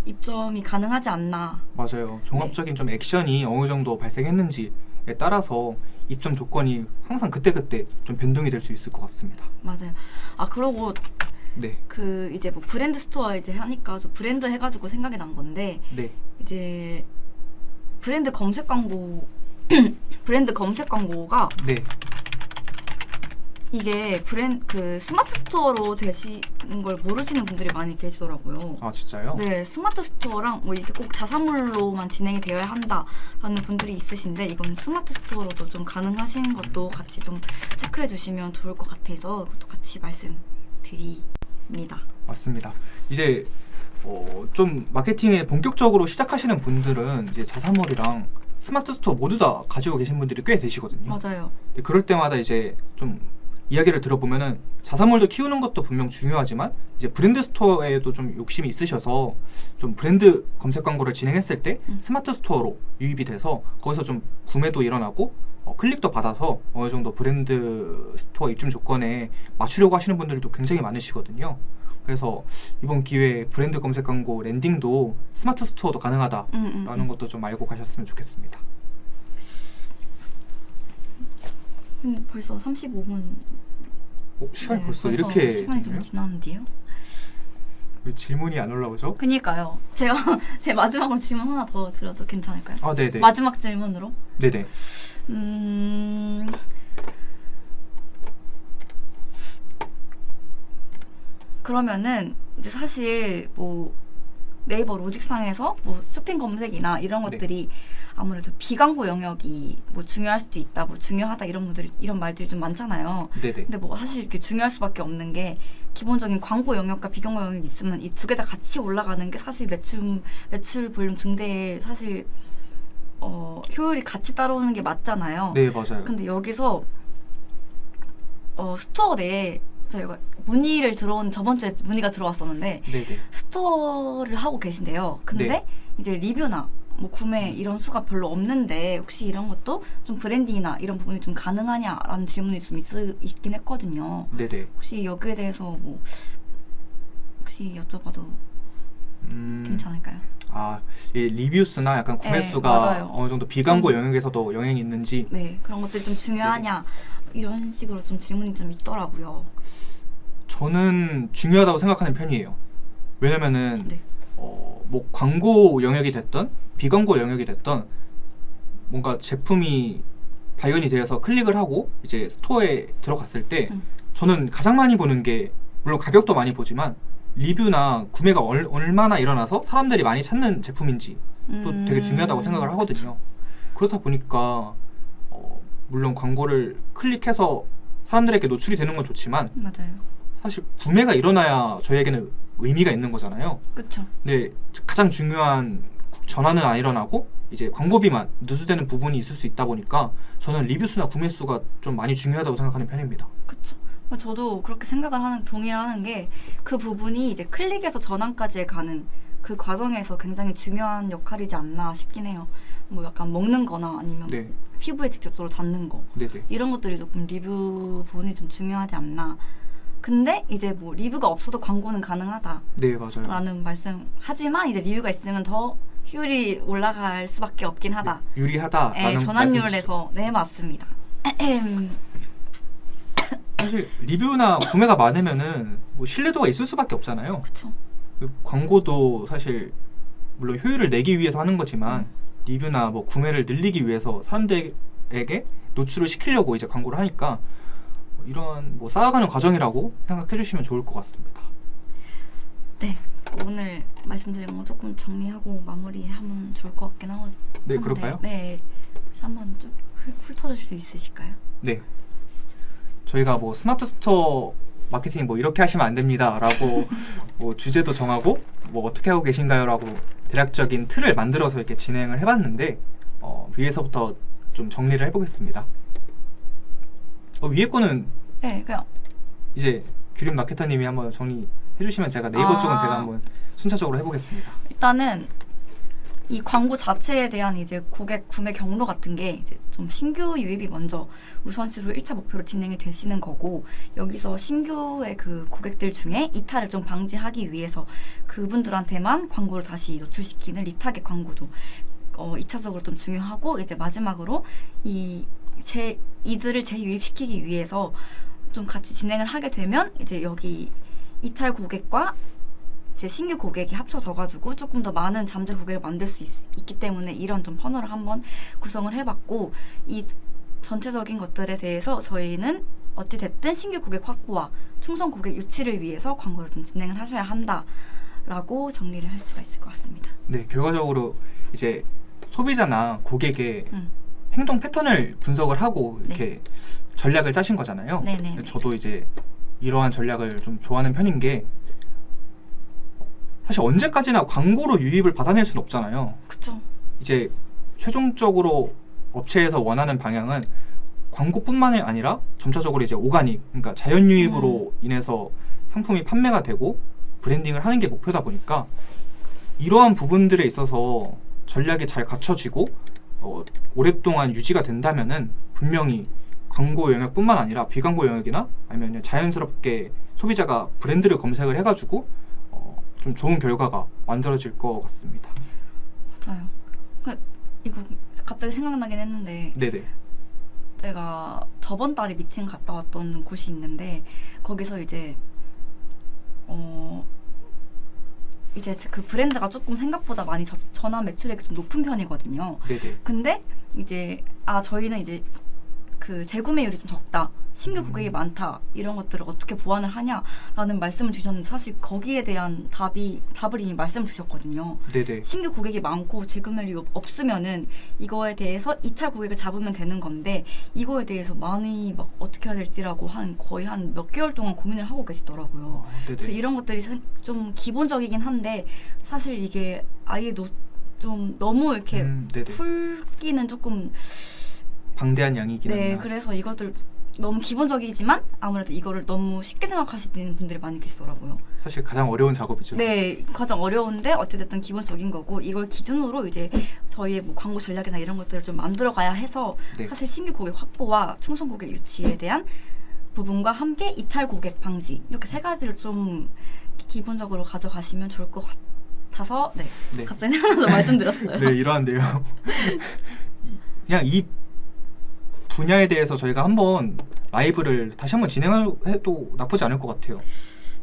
[SPEAKER 2] 입점이 가능하지 않나.
[SPEAKER 3] 맞아요. 종합적인 좀 액션이 어느 정도 발생했는지에 따라서 입점 조건이 항상 그때그때 좀 변동이 될 수 있을 것 같습니다.
[SPEAKER 2] 맞아요. 그러고
[SPEAKER 3] 네,
[SPEAKER 2] 그 이제 뭐 브랜드 스토어 이제 하니까 저 브랜드 해가지고 생각이 난 건데
[SPEAKER 3] 네,
[SPEAKER 2] 이제 브랜드 검색 광고가
[SPEAKER 3] 네,
[SPEAKER 2] 이게 그 스마트 스토어로 되시는 걸 모르시는 분들이 많이 계시더라고요.
[SPEAKER 3] 아 진짜요?
[SPEAKER 2] 네, 스마트 스토어랑 뭐 이게 꼭 자사몰로만 진행이 되어야 한다라는 분들이 있으신데 이건 스마트 스토어로도 좀 가능하신 것도 같이 좀 체크해 주시면 좋을 것 같아서 그것도 같이 말씀드립니다.
[SPEAKER 3] 맞습니다. 이제 좀 마케팅에 본격적으로 시작하시는 분들은 이제 자사몰이랑 스마트 스토어 모두 다 가지고 계신 분들이 꽤 되시거든요.
[SPEAKER 2] 맞아요.
[SPEAKER 3] 근데 그럴 때마다 이제 좀 이야기를 들어보면은 자사몰도 키우는 것도 분명 중요하지만 이제 브랜드 스토어에도 좀 욕심이 있으셔서 좀 브랜드 검색 광고를 진행했을 때 스마트 스토어로 유입이 돼서 거기서 좀 구매도 일어나고 클릭도 받아서 어느 정도 브랜드 스토어 입점 조건에 맞추려고 하시는 분들도 굉장히 많으시거든요. 그래서 이번 기회에 브랜드 검색 광고 랜딩도 스마트 스토어도 가능하다라는 것도 좀 알고 가셨으면 좋겠습니다.
[SPEAKER 2] 근데 벌써 35분.
[SPEAKER 3] 시간이
[SPEAKER 2] 네,
[SPEAKER 3] 벌써 이렇게
[SPEAKER 2] 시간이 좀
[SPEAKER 3] 됐나요?
[SPEAKER 2] 지났는데요.
[SPEAKER 3] 왜 질문이 안 올라오죠?
[SPEAKER 2] 그니까요. 제가 제 마지막으로 질문 하나 더 드려도 괜찮을까요?
[SPEAKER 3] 아, 네네.
[SPEAKER 2] 마지막 질문으로.
[SPEAKER 3] 네네.
[SPEAKER 2] 그러면은 이제 사실 뭐 네이버 로직상에서 뭐 쇼핑 검색이나 이런
[SPEAKER 3] 네.
[SPEAKER 2] 것들이 아무래도 비광고 영역이 뭐 중요할 수도 있다, 뭐 중요하다 이런 말들이 좀 많잖아요.
[SPEAKER 3] 네네.
[SPEAKER 2] 근데 뭐 사실 이렇게 중요할 수밖에 없는 게 기본적인 광고 영역과 비광고 영역이 있으면 이 두 개 다 같이 올라가는 게 사실 매출 볼륨 증대에 사실 효율이 같이 따라오는 게 맞잖아요.
[SPEAKER 3] 네, 맞아요.
[SPEAKER 2] 근데 여기서 스토어 내에 저희가 문의를 들어온 저번 주에 문의가 들어왔었는데
[SPEAKER 3] 네네.
[SPEAKER 2] 스토어를 하고 계신데요. 근데
[SPEAKER 3] 네.
[SPEAKER 2] 이제 리뷰나 뭐 구매 이런 수가 별로 없는데 혹시 이런 것도 좀 브랜딩이나 이런 부분이 좀 가능하냐라는 질문이 좀 있긴 했거든요.
[SPEAKER 3] 네네.
[SPEAKER 2] 혹시 여기에 대해서 뭐 혹시 여쭤봐도 괜찮을까요?
[SPEAKER 3] 이 리뷰수나 약간 구매
[SPEAKER 2] 네,
[SPEAKER 3] 수가
[SPEAKER 2] 맞아요.
[SPEAKER 3] 어느 정도 비광고 영역에서도 영향이 있는지.
[SPEAKER 2] 네, 그런 것들이 좀 중요하냐 이런 식으로 좀 질문이 좀 있더라고요.
[SPEAKER 3] 저는 중요하다고 생각하는 편이에요. 왜냐면은
[SPEAKER 2] 네.
[SPEAKER 3] 뭐 광고 영역이 됐던 비광고 영역이 됐던 뭔가 제품이 발견이 되어서 클릭을 하고 이제 스토어에 들어갔을 때 저는 가장 많이 보는 게 물론 가격도 많이 보지만 리뷰나 구매가 얼마나 일어나서 사람들이 많이 찾는 제품인지 되게 중요하다고 생각을 하거든요. 그렇다 보니까 물론 광고를 클릭해서 사람들에게 노출이 되는 건 좋지만
[SPEAKER 2] 맞아요.
[SPEAKER 3] 사실 구매가 일어나야 저희에게는 의미가 있는 거잖아요.
[SPEAKER 2] 그렇죠.
[SPEAKER 3] 근데 가장 중요한 전환은 안 일어나고 이제 광고비만 누수되는 부분이 있을 수 있다 보니까 저는 리뷰수나 구매수가 좀 많이 중요하다고 생각하는 편입니다.
[SPEAKER 2] 그렇죠. 저도 그렇게 생각을 하는 동의를 하는 게 그 부분이 이제 클릭에서 전환까지 가는 그 과정에서 굉장히 중요한 역할이지 않나 싶긴 해요. 뭐 약간 먹는거나 아니면
[SPEAKER 3] 네,
[SPEAKER 2] 피부에 직접적으로 닿는 거
[SPEAKER 3] 네네.
[SPEAKER 2] 이런 것들이 조금 리뷰 부분이 좀 중요하지 않나. 근데 이제 뭐 리뷰가 없어도 광고는 가능하다라는
[SPEAKER 3] 네, 맞아요.
[SPEAKER 2] 말씀. 하지만 이제 리뷰가 있으면 더 효율이 올라갈 수밖에 없긴 하다.
[SPEAKER 3] 네, 유리하다라는
[SPEAKER 2] 네, 전환율에서 네 맞습니다.
[SPEAKER 3] 사실 리뷰나 구매가 많으면은 뭐 신뢰도가 있을 수밖에 없잖아요.
[SPEAKER 2] 그렇죠.
[SPEAKER 3] 그 광고도 사실 물론 효율을 내기 위해서 하는 거지만 리뷰나 뭐 구매를 늘리기 위해서 사람들에게 노출을 시키려고 이제 광고를 하니까 이런 뭐 쌓아가는 과정이라고 생각해 주시면 좋을 것 같습니다.
[SPEAKER 2] 네, 오늘 말씀드린 거 조금 정리하고 마무리하면 좋을 것 같긴 하거든요.
[SPEAKER 3] 네, 그럴까요?
[SPEAKER 2] 네, 혹시 한번 쭉 훑어줄 수 있으실까요?
[SPEAKER 3] 네. 저희가 뭐 스마트 스토어 마케팅 뭐 이렇게 하시면 안 됩니다라고 뭐 주제도 정하고 뭐 어떻게 하고 계신가요라고 대략적인 틀을 만들어서 이렇게 진행을 해봤는데 위에서부터 좀 정리를 해보겠습니다. 위에 거는
[SPEAKER 2] 네, 그냥
[SPEAKER 3] 이제 규린 마케터님이 한번 정리해 주시면 제가 네이버 쪽은 제가 한번 순차적으로 해보겠습니다.
[SPEAKER 2] 일단은 이 광고 자체에 대한 이제 고객 구매 경로 같은 게 이제 좀 신규 유입이 먼저 우선시로 1차 목표로 진행이 되시는 거고, 여기서 신규의 그 고객들 중에 이탈을 좀 방지하기 위해서 그분들한테만 광고를 다시 노출시키는 리타겟 광고도 2차적으로 좀 중요하고, 이제 마지막으로 이들을 재유입시키기 위해서 좀 같이 진행을 하게 되면 이제 여기 이탈 고객과 제 신규 고객이 합쳐져가지고 조금 더 많은 잠재 고객을 만들 수 있기 때문에 이런 좀 퍼널을 한번 구성을 해봤고, 이 전체적인 것들에 대해서 저희는 어찌됐든 신규 고객 확보와 충성 고객 유치를 위해서 광고를 좀 진행을 하셔야 한다라고 정리를 할 수가 있을 것 같습니다.
[SPEAKER 3] 네, 결과적으로 이제 소비자나 고객의 행동 패턴을 분석을 하고 이렇게 전략을 짜신 거잖아요.
[SPEAKER 2] 네네.
[SPEAKER 3] 저도 이제 이러한 전략을 좀 좋아하는 편인 게, 사실 언제까지나 광고로 유입을 받아낼 수는 없잖아요.
[SPEAKER 2] 그쵸.
[SPEAKER 3] 이제 최종적으로 업체에서 원하는 방향은 광고뿐만이 아니라 점차적으로 이제 오가닉, 그러니까 자연 유입으로 인해서 상품이 판매가 되고 브랜딩을 하는 게 목표다 보니까 이러한 부분들에 있어서 전략이 잘 갖춰지고 오랫동안 유지가 된다면은 분명히 광고 영역뿐만 아니라 비광고 영역이나 아니면 자연스럽게 소비자가 브랜드를 검색을 해가지고 좀 좋은 결과가 만들어질 것 같습니다.
[SPEAKER 2] 맞아요. 이거 갑자기 생각나긴 했는데,
[SPEAKER 3] 네네.
[SPEAKER 2] 제가 저번 달에 미팅 갔다 왔던 곳이 있는데, 거기서 이제 그 브랜드가 조금 생각보다 많이 전환 매출액이 좀 높은 편이거든요.
[SPEAKER 3] 네네.
[SPEAKER 2] 근데 이제 저희는 이제 그 재구매율이 좀 적다, 신규 고객이 많다, 이런 것들을 어떻게 보완을 하냐라는 말씀을 주셨는데, 사실 거기에 대한 답을 이미 말씀을 주셨거든요.
[SPEAKER 3] 네네.
[SPEAKER 2] 신규 고객이 많고 재구매율이 없으면은 이거에 대해서 이탈 고객을 잡으면 되는 건데, 이거에 대해서 많이 막 어떻게 해야 될지라고 거의 한 몇 개월 동안 고민을 하고 계시더라고요. 그래서 이런 것들이 좀 기본적이긴 한데, 사실 이게 아예 좀 너무 이렇게 풀기는 조금
[SPEAKER 3] 방대한 양이긴
[SPEAKER 2] 네,
[SPEAKER 3] 합니다.
[SPEAKER 2] 그래서 이것들 너무 기본적이지만 아무래도 이거를 너무 쉽게 생각하시는 분들이 많이 계시더라고요.
[SPEAKER 3] 사실 가장 어려운 작업이죠.
[SPEAKER 2] 네, 가장 어려운데 어찌됐든 기본적인 거고, 이걸 기준으로 이제 저희의 뭐 광고 전략이나 이런 것들을 좀 만들어 가야 해서 사실 신규 고객 확보와 충성 고객 유치에 대한 부분과 함께 이탈 고객 방지, 이렇게 세 가지를 좀 기본적으로 가져가시면 좋을 것 같아서 갑자기 생각나서 말씀드렸어요.
[SPEAKER 3] 네, 이러한데요. 그냥 이 분야에 대해서 저희가 한번 라이브를 다시 한번 진행해도 나쁘지 않을 것 같아요.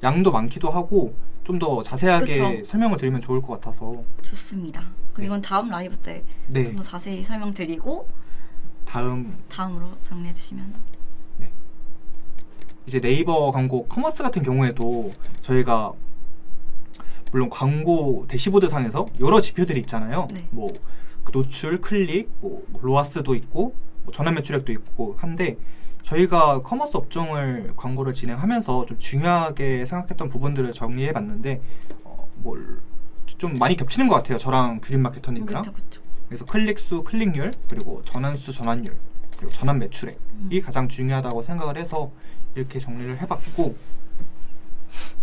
[SPEAKER 3] 양도 많기도 하고 좀 더 자세하게
[SPEAKER 2] 그쵸.
[SPEAKER 3] 설명을 드리면 좋을 것 같아서.
[SPEAKER 2] 좋습니다. 그럼 이건 다음 라이브 때 좀 더 자세히 설명드리고 다음으로 정리해 주시면.
[SPEAKER 3] 이제 네이버 광고 커머스 같은 경우에도 저희가 물론 광고 대시보드 상에서 여러 지표들이 있잖아요.
[SPEAKER 2] 네.
[SPEAKER 3] 뭐 노출, 클릭, 뭐 로아스도 있고 뭐 전환 매출액도 있고 한데 저희가 커머스 업종을 광고를 진행하면서 좀 중요하게 생각했던 부분들을 정리해봤는데 좀 많이 겹치는 것 같아요. 저랑 규린 마케터님이랑.
[SPEAKER 2] 그렇죠.
[SPEAKER 3] 그래서 클릭수, 클릭률, 그리고 전환수, 전환율, 그리고 전환 매출액이 가장 중요하다고 생각을 해서 이렇게 정리를 해봤고,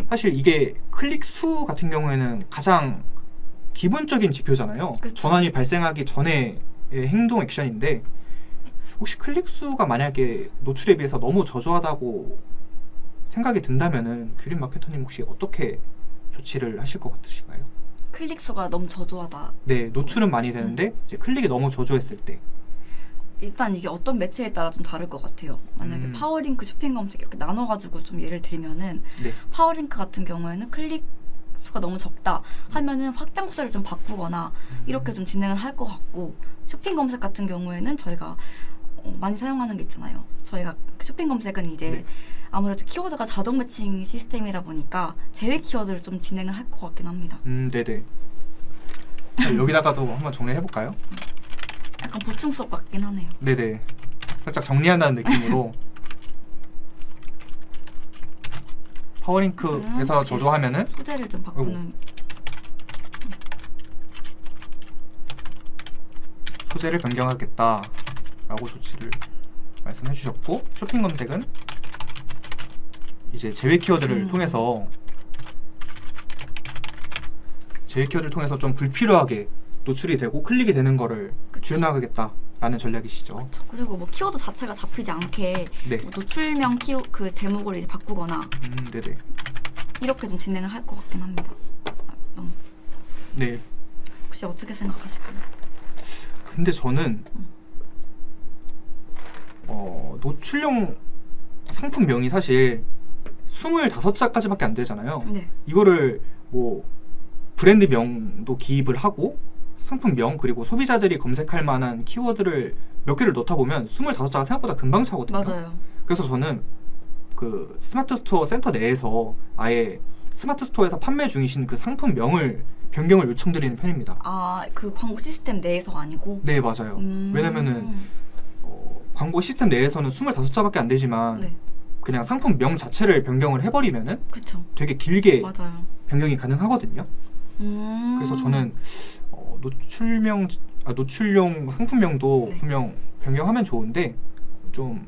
[SPEAKER 3] 사실 이게 클릭수 같은 경우에는 가장 기본적인 지표잖아요.
[SPEAKER 2] 그쵸.
[SPEAKER 3] 전환이 발생하기 전의 행동 액션인데, 혹시 클릭수가 만약에 노출에 비해서 너무 저조하다고 생각이 든다면은 규린 마케터님 혹시 어떻게 조치를 하실 것 같으신가요?
[SPEAKER 2] 클릭 수가 너무 저조하다.
[SPEAKER 3] 네, 노출은 많이 되는데 이제 클릭이 너무 저조했을 때.
[SPEAKER 2] 일단 이게 어떤 매체에 따라 좀 다를 것 같아요. 만약에 파워링크, 쇼핑 검색 이렇게 나눠가지고 좀 예를 들면은
[SPEAKER 3] 네.
[SPEAKER 2] 파워링크 같은 경우에는 클릭 수가 너무 적다 하면은 확장 코드를 좀 바꾸거나 이렇게 좀 진행을 할 것 같고, 쇼핑 검색 같은 경우에는 저희가 많이 사용하는 게 있잖아요. 저희가 쇼핑 검색은 이제
[SPEAKER 3] 네.
[SPEAKER 2] 아무래도 키워드가 자동 매칭 시스템이다 보니까 제외 키워드를 좀 진행을 할 것 같긴 합니다.
[SPEAKER 3] 네네. 여기다가도 한번 정리해볼까요?
[SPEAKER 2] 약간 보충 수업 같긴 하네요.
[SPEAKER 3] 네네. 살짝 정리한다는 느낌으로 파워링크에서 저조하면은
[SPEAKER 2] 소재를 좀 바꾸는.
[SPEAKER 3] 소재를 변경하겠다라고 조치를 말씀해 주셨고, 쇼핑 검색은 이제 제외 키워드를 통해서 좀 불필요하게 노출이 되고 클릭이 되는 거를 줄여나가겠다라는 전략이시죠.
[SPEAKER 2] 그쵸. 그리고 뭐 키워드 자체가 잡히지 않게
[SPEAKER 3] 네.
[SPEAKER 2] 뭐 노출명 그 제목을 이제 바꾸거나
[SPEAKER 3] 네네.
[SPEAKER 2] 이렇게 좀 진행을 할 것 같긴 합니다.
[SPEAKER 3] 네.
[SPEAKER 2] 혹시 어떻게 생각하실까요?
[SPEAKER 3] 근데 저는 노출용 상품명이 사실 25자까지밖에 안 되잖아요.
[SPEAKER 2] 네.
[SPEAKER 3] 이거를 뭐 브랜드명도 기입을 하고 상품명 그리고 소비자들이 검색할 만한 키워드를 몇 개를 넣다 보면 25자가 생각보다 금방 차거든요.
[SPEAKER 2] 맞아요.
[SPEAKER 3] 그래서 저는 그 스마트 스토어 센터 내에서 아예 스마트 스토어에서 판매 중이신 그 상품명을 변경을 요청드리는 편입니다.
[SPEAKER 2] 아, 그 광고 시스템 내에서가 아니고?
[SPEAKER 3] 네, 맞아요. 왜냐면은 광고 시스템 내에서는 25자밖에 안 되지만
[SPEAKER 2] 네.
[SPEAKER 3] 그냥 상품명 자체를 변경을 해버리면은
[SPEAKER 2] 그쵸.
[SPEAKER 3] 되게 길게
[SPEAKER 2] 맞아요.
[SPEAKER 3] 변경이 가능하거든요. 그래서 저는 노출용 상품명도
[SPEAKER 2] 네.
[SPEAKER 3] 분명 변경하면 좋은데 좀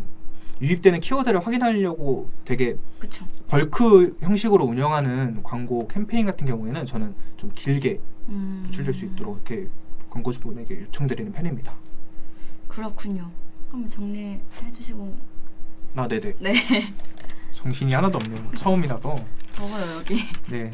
[SPEAKER 3] 유입되는 키워드를 확인하려고 되게
[SPEAKER 2] 그쵸.
[SPEAKER 3] 벌크 형식으로 운영하는 광고 캠페인 같은 경우에는 저는 좀 길게 노출될 수 있도록 이렇게 광고주분에게 요청드리는 편입니다.
[SPEAKER 2] 그렇군요. 한번 정리해 주시고.
[SPEAKER 3] 네네.
[SPEAKER 2] 네.
[SPEAKER 3] 정신이 하나도 없네요. 처음이라서.
[SPEAKER 2] 더워요 여기.
[SPEAKER 3] 네.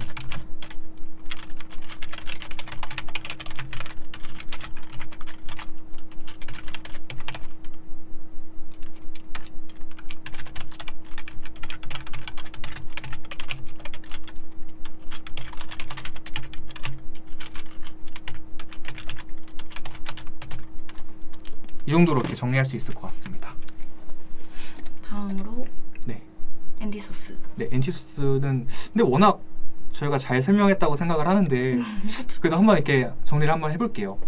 [SPEAKER 3] 이 정도로 이렇게 정리할 수 있을 것 같습니다.
[SPEAKER 2] 다음으로
[SPEAKER 3] 네.
[SPEAKER 2] 앤디소스.
[SPEAKER 3] 네, 엔티소스는 근데 워낙 저희가 잘 설명했다고 생각을 하는데 그래도 한번 이렇게 정리를 한번 해볼게요.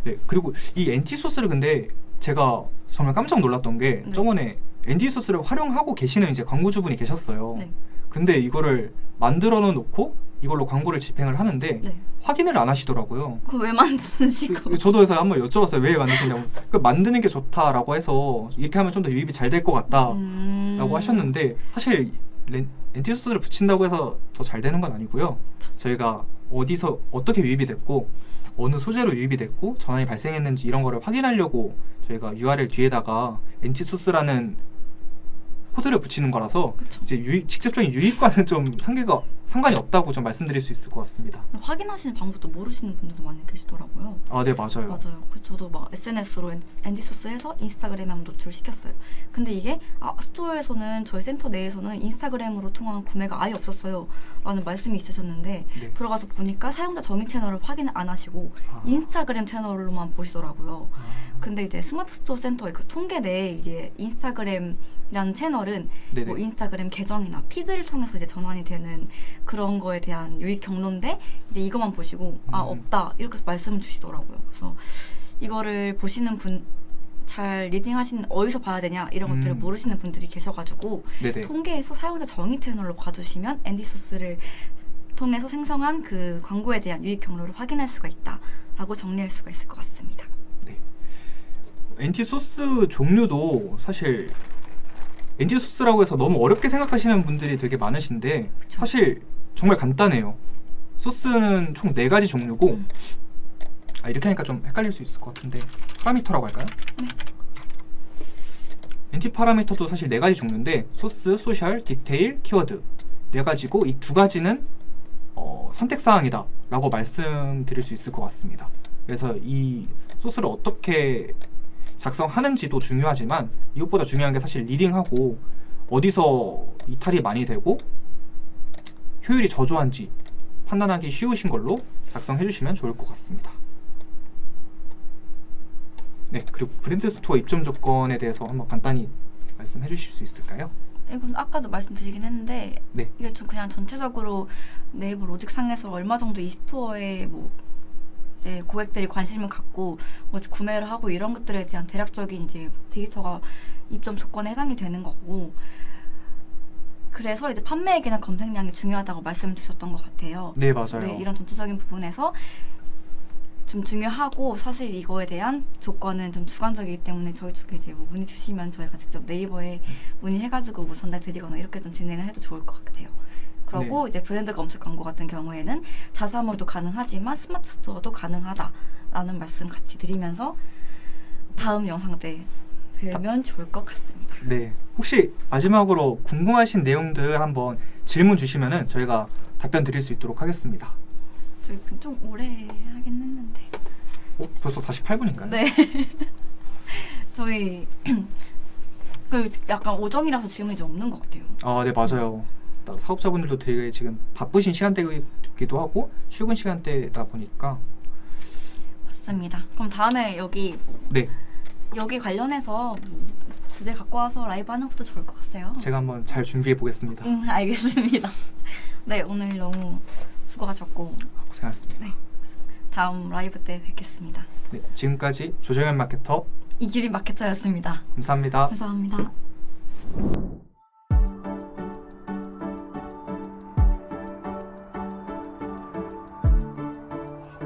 [SPEAKER 3] 네, 그리고 이 엔티소스를 근데 제가 정말 깜짝 놀랐던 게
[SPEAKER 2] 네.
[SPEAKER 3] 저번에 엔티소스를 활용하고 계시는 이제 광고주분이 계셨어요.
[SPEAKER 2] 네.
[SPEAKER 3] 근데 이거를 만들어 놓고 이걸로 광고를 집행을 하는데
[SPEAKER 2] 네.
[SPEAKER 3] 확인을 안 하시더라고요.
[SPEAKER 2] 그거 왜 만드시고?
[SPEAKER 3] 저도 그래서 한번 여쭤봤어요. 왜 만드시냐고. 그 만드는 게 좋다라고 해서 이렇게 하면 좀 더 유입이 잘 될 것 같다라고 하셨는데 사실 엔티소스를 붙인다고 해서 더 잘 되는 건 아니고요. 저희가 어디서 어떻게 유입이 됐고 어느 소재로 유입이 됐고 전환이 발생했는지 이런 거를 확인하려고 저희가 URL 뒤에다가 엔티소스라는 코드를 붙이는 거라서
[SPEAKER 2] 그쵸.
[SPEAKER 3] 이제 직접적인 유입과는 좀 상계가 상관이 없다고 좀 말씀드릴 수 있을 것 같습니다.
[SPEAKER 2] 확인하시는 방법도 모르시는 분들도 많이 계시더라고요.
[SPEAKER 3] 아, 네, 맞아요.
[SPEAKER 2] 맞아요. 저도 막 SNS로 엔디소스 해서 인스타그램에 한번 노출 시켰어요. 근데 이게 스토어에서는 저희 센터 내에서는 인스타그램으로 통한 구매가 아예 없었어요 라는 말씀이 있으셨는데
[SPEAKER 3] 네.
[SPEAKER 2] 들어가서 보니까 사용자 정의 채널을 확인을 안 하시고
[SPEAKER 3] 아.
[SPEAKER 2] 인스타그램 채널로만 보시더라고요.
[SPEAKER 3] 아,
[SPEAKER 2] 근데 이제 스마트 스토어 센터의 그 통계 내에 이제 인스타그램이라는 채널은
[SPEAKER 3] 네네.
[SPEAKER 2] 뭐 인스타그램 계정이나 피드를 통해서 이제 전환이 되는 그런 거에 대한 유익 경로인데 이제 이것만 보시고 없다 이렇게 말씀을 주시더라고요. 그래서 이거를 보시는 분 잘 리딩하시는 어디서 봐야 되냐 이런 것들을 모르시는 분들이 계셔가지고
[SPEAKER 3] 네네.
[SPEAKER 2] 통계에서 사용자 정의 채널로 봐주시면 엔디소스를 통해서 생성한 그 광고에 대한 유익 경로를 확인할 수가 있다라고 정리할 수가 있을 것 같습니다.
[SPEAKER 3] 엔티소스 종류도 사실 엔티소스라고 해서 너무 어렵게 생각하시는 분들이 되게 많으신데
[SPEAKER 2] 그쵸.
[SPEAKER 3] 사실 정말 간단해요. 소스는 총 4가지 종류고 이렇게 하니까 좀 헷갈릴 수 있을 것 같은데 파라미터라고 할까요?
[SPEAKER 2] 네.
[SPEAKER 3] 엔티 파라미터도 사실 4가지 종류인데 소스, 소셜, 디테일, 키워드 4가지고 이 2가지는 선택사항이다 라고 말씀드릴 수 있을 것 같습니다. 그래서 이 소스를 어떻게 작성하는지도 중요하지만 이것보다 중요한 게 사실 리딩하고 어디서 이탈이 많이 되고 효율이 저조한지 판단하기 쉬우신 걸로 작성해 주시면 좋을 것 같습니다. 네, 그리고 브랜드 스토어 입점 조건에 대해서 한번 간단히 말씀해 주실 수 있을까요?
[SPEAKER 2] 이건 아까도 말씀드리긴 했는데
[SPEAKER 3] 네.
[SPEAKER 2] 이게 좀 그냥 전체적으로 네이버 로직상에서 얼마 정도 이 스토어에 뭐 이제 고객들이 관심을 갖고 뭐 구매를 하고 이런 것들에 대한 대략적인 이제 데이터가 입점 조건에 해당이 되는 거고 그래서 이제 판매액이나 검색량이 중요하다고 말씀을 주셨던 것 같아요.
[SPEAKER 3] 네, 맞아요.
[SPEAKER 2] 네, 이런 전체적인 부분에서 좀 중요하고 사실 이거에 대한 조건은 좀 주관적이기 때문에 저희 쪽에 이제 뭐 문의 주시면 저희가 직접 네이버에 문의해가지고 뭐 전달드리거나 이렇게 좀 진행을 해도 좋을 것 같아요. 그리고 이제 브랜드 검색 광고 같은 경우에는 자사몰도 가능하지만 스마트 스토어도 가능하다라는 말씀 같이 드리면서 다음 영상 때 뵈면 좋을 것 같습니다.
[SPEAKER 3] 네, 혹시 마지막으로 궁금하신 내용들 한번 질문 주시면은 저희가 답변 드릴 수 있도록 하겠습니다.
[SPEAKER 2] 저희 좀 오래 하긴 했는데.
[SPEAKER 3] 벌써 48분인가요?
[SPEAKER 2] 네. 저희 그 약간 오전이라서 질문이 좀 없는 것 같아요.
[SPEAKER 3] 아, 네, 맞아요. 사업자분들도 되게 지금 바쁘신 시간대이기도 하고 출근 시간대다 보니까
[SPEAKER 2] 맞습니다. 그럼 다음에 여기
[SPEAKER 3] 네,
[SPEAKER 2] 여기 관련해서 주제 갖고 와서 라이브 하는 것도 좋을 것 같아요.
[SPEAKER 3] 제가 한번 잘 준비해 보겠습니다.
[SPEAKER 2] 알겠습니다. 네, 오늘 너무 수고하셨고
[SPEAKER 3] 고생하셨습니다.
[SPEAKER 2] 네, 다음 라이브 때 뵙겠습니다.
[SPEAKER 3] 네, 지금까지 조정현 마케터
[SPEAKER 2] 이규리 마케터였습니다.
[SPEAKER 3] 감사합니다.
[SPEAKER 2] 감사합니다.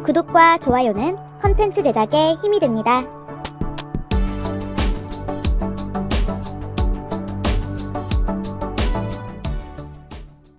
[SPEAKER 4] 구독과 좋아요는 컨텐츠 제작에 힘이 됩니다.